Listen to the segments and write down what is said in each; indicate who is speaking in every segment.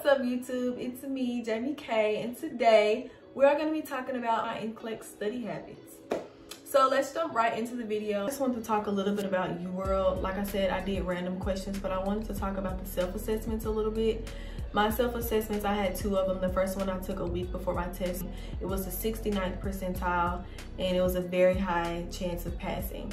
Speaker 1: up, YouTube? It's me, Jamie K, and today we are going to be talking about my NCLEX study habits. So let's jump right into the video. I just wanted to talk a little bit about UWorld. Like I said, I did random questions, but I wanted to talk about the self-assessments a little bit. My self-assessments, I had 2 of them. The first one I took a week before my test. It was the 69th percentile, and it was a very high chance of passing.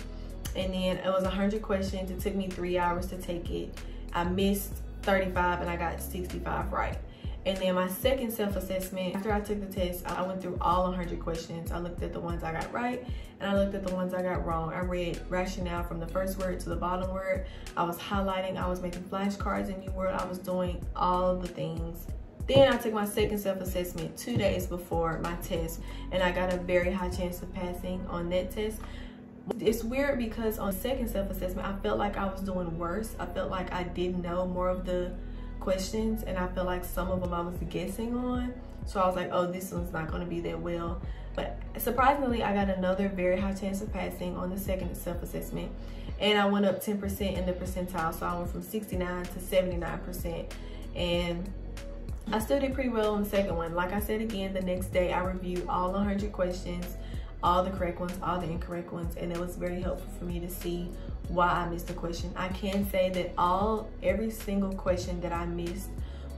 Speaker 1: And then it was 100 questions. It took me 3 hours to take it. I missed 35 and I got 65 right. And then my second self-assessment, after I took the test, I went through all 100 questions. I looked at the ones I got right and I looked at the ones I got wrong. I read rationale from the first word to the bottom word. I was highlighting, I was making flashcards in UWorld. I was doing all of the things. Then I took my second self-assessment 2 days before my test, and I got a very high chance of passing on that test. It's weird because on second self-assessment, I felt like I was doing worse. I felt like I didn't know more of the questions, and I felt like some of them I was guessing on. So I was like, oh, this one's not gonna be that well. But surprisingly, I got another very high chance of passing on the second self-assessment. And I went up 10% in the percentile. So I went from 69 to 79%. And I still did pretty well on the second one. Like I said again, the next day I reviewed all 100 questions, all the correct ones, all the incorrect ones, and it was very helpful for me to see why I missed a question. I can say that every single question that I missed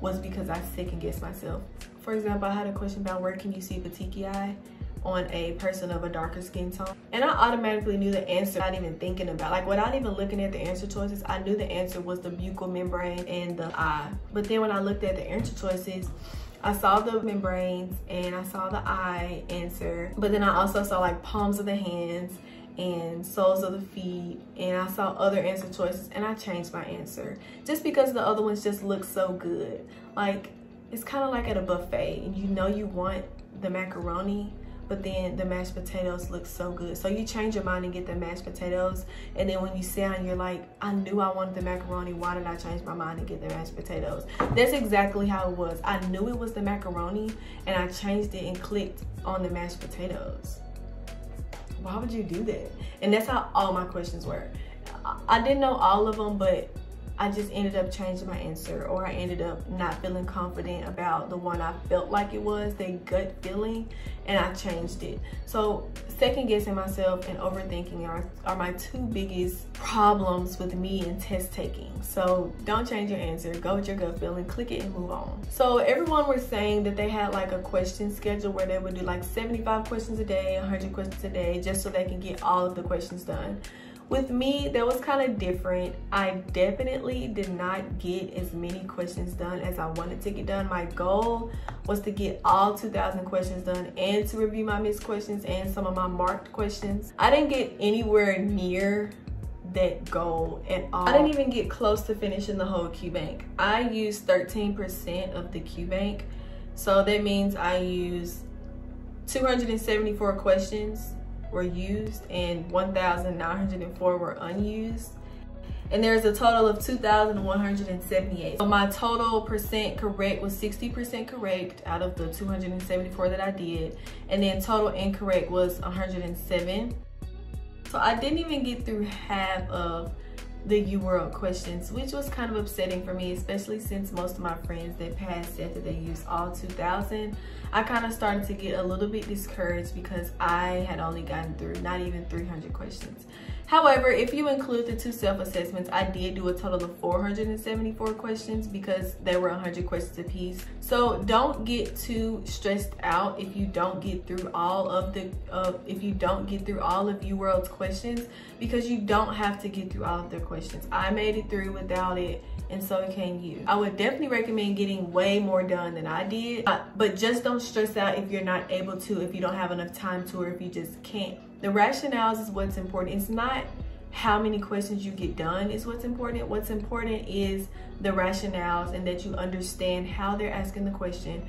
Speaker 1: was because I second guessed myself. For example, I had a question about where can you see petechiae on a person of a darker skin tone, and I automatically knew the answer without even thinking about, like, without even looking at the answer choices. I knew the answer was the buccal membrane and the eye. But then when I looked at the answer choices, I saw the membranes and I saw the eye answer, but then I also saw like palms of the hands and soles of the feet, and I saw other answer choices, and I changed my answer just because the other ones just look so good. Like, it's kind of like at a buffet and you know you want the macaroni, but then the mashed potatoes look so good. So you change your mind and get the mashed potatoes, and then when you sit down, you're like, I knew I wanted the macaroni. Why did I change my mind and get the mashed potatoes? That's exactly how it was. I knew it was the macaroni, and I changed it and clicked on the mashed potatoes. Why would you do that? And that's how all my questions were. I didn't know all of them, but I just ended up changing my answer, or I ended up not feeling confident about the one I felt like it was, the gut feeling, and I changed it. So second guessing myself and overthinking are my 2 biggest problems with me in test taking. So don't change your answer, go with your gut feeling, click it and move on. So everyone was saying that they had like a question schedule where they would do like 75 questions a day, 100 questions a day, just so they can get all of the questions done. With me, that was kind of different. I definitely did not get as many questions done as I wanted to get done. My goal was to get all 2,000 questions done and to review my missed questions and some of my marked questions. I didn't get anywhere near that goal at all. I didn't even get close to finishing the whole Qbank. I used 13% of the Qbank. So that means I used 274 questions were used and 1,904 were unused, and there's a total of 2,178. So my total percent correct was 60% correct out of the 274 that I did, and then total incorrect was 107. So I didn't even get through half of the UWorld questions, which was kind of upsetting for me, especially since most of my friends that passed said that they used all 2,000. I kind of started to get a little bit discouraged because I had only gotten through not even 300 questions. However, if you include the 2 self-assessments, I did do a total of 474 questions because there were 100 questions apiece. So don't get too stressed out if you don't get through all of UWorld's questions, because you don't have to get through all of their questions. I made it through without it, and so can you. I would definitely recommend getting way more done than I did, but just don't stress out if you're not able to, if you don't have enough time to, or if you just can't. The rationales is what's important. It's not how many questions you get done is what's important. What's important is the rationales, and that you understand how they're asking the question,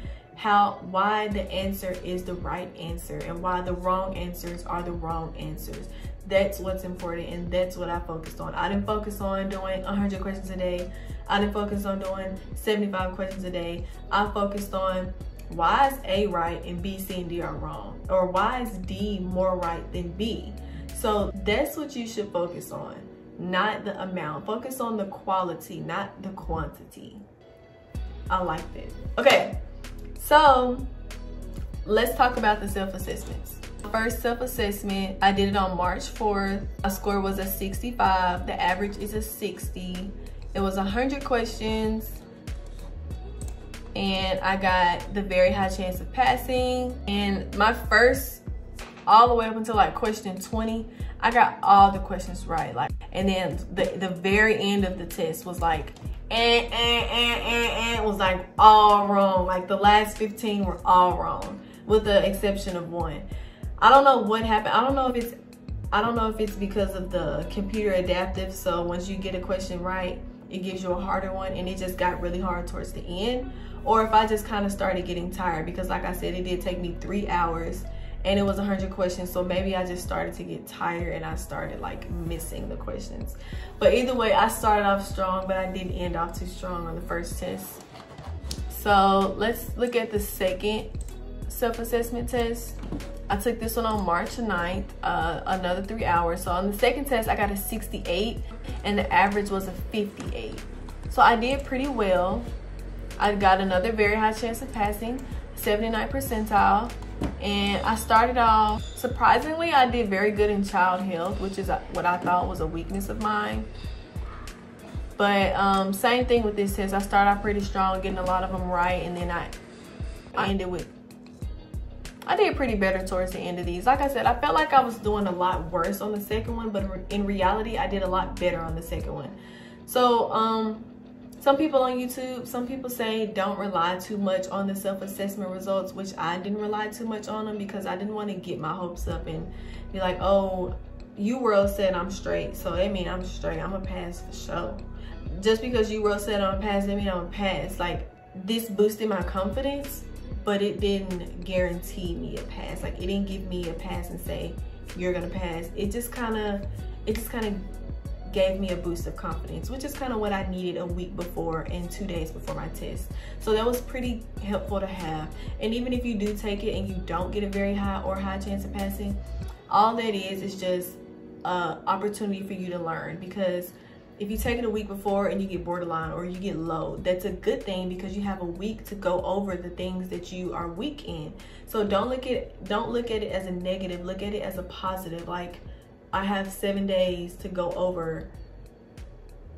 Speaker 1: why the answer is the right answer, and why the wrong answers are the wrong answers. That's what's important, and that's what I focused on. I didn't focus on doing 100 questions a day. I didn't focus on doing 75 questions a day. I focused on why is A right and B, C, and D are wrong? Or why is D more right than B? So that's what you should focus on, not the amount. Focus on the quality, not the quantity. I liked it. Okay, so let's talk about the self-assessments. First self-assessment, I did it on March 4th. My score was a 65. The average is a 60. It was 100 questions. And I got the very high chance of passing. And my first, all the way up until like question 20, I got all the questions right. Like, and then the very end of the test was like, was like all wrong. Like the last 15 were all wrong, with the exception of one. I don't know what happened. I don't know if it's because of the computer adaptive. So once you get a question right, it gives you a harder one, and it just got really hard towards the end. Or if I just kind of started getting tired, because like I said, it did take me 3 hours and it was 100 questions. So maybe I just started to get tired and I started like missing the questions. But either way, I started off strong, but I didn't end off too strong on the first test. So let's look at the second self-assessment test. I took this one on March 9th, another 3 hours. So on the second test, I got a 68 and the average was a 58. So I did pretty well. I got another very high chance of passing, 79th percentile. And I started off, surprisingly, I did very good in child health, which is what I thought was a weakness of mine. But same thing with this test. I started off pretty strong, getting a lot of them right. And then I ended with, I did pretty better towards the end of these. Like I said, I felt like I was doing a lot worse on the second one, but in reality, I did a lot better on the second one. So some people on YouTube, some people say don't rely too much on the self-assessment results, which I didn't rely too much on them because I didn't want to get my hopes up and be like, oh, UWorld said I'm straight, so that means I'm straight. I'm a pass for sure. Just because UWorld said I'm a pass, that means I'm a pass. Like, this boosted my confidence, but it didn't guarantee me a pass. Like, it didn't give me a pass and say you're gonna pass. It just kind of gave me a boost of confidence, which is kind of what I needed a week before and 2 days before my test. So that was pretty helpful to have. And even if you do take it and you don't get a very high chance of passing, all that is just an opportunity for you to learn. Because if you take it a week before and you get borderline or you get low, that's a good thing because you have a week to go over the things that you are weak in. So don't look at it as a negative, look at it as a positive. Like, I have 7 days to go over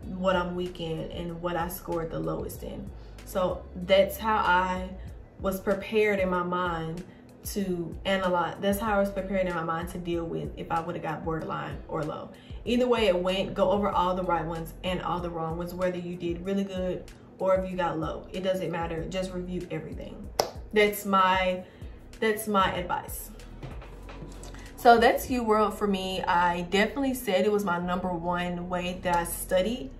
Speaker 1: what I'm weak in and what I scored the lowest in. So that's how I was prepared in my mind to analyze. That's how I was prepared in my mind to deal with if I would have got borderline or low. Either way it went, go over all the right ones and all the wrong ones, whether you did really good or if you got low. It doesn't matter, just review everything. That's my advice. So that's UWorld for me. I definitely said it was my #1 way that I studied,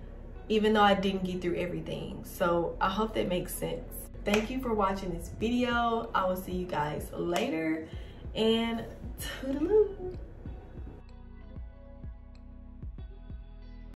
Speaker 1: even though I didn't get through everything. So I hope that makes sense. Thank you for watching this video. I will see you guys later, and toodaloo.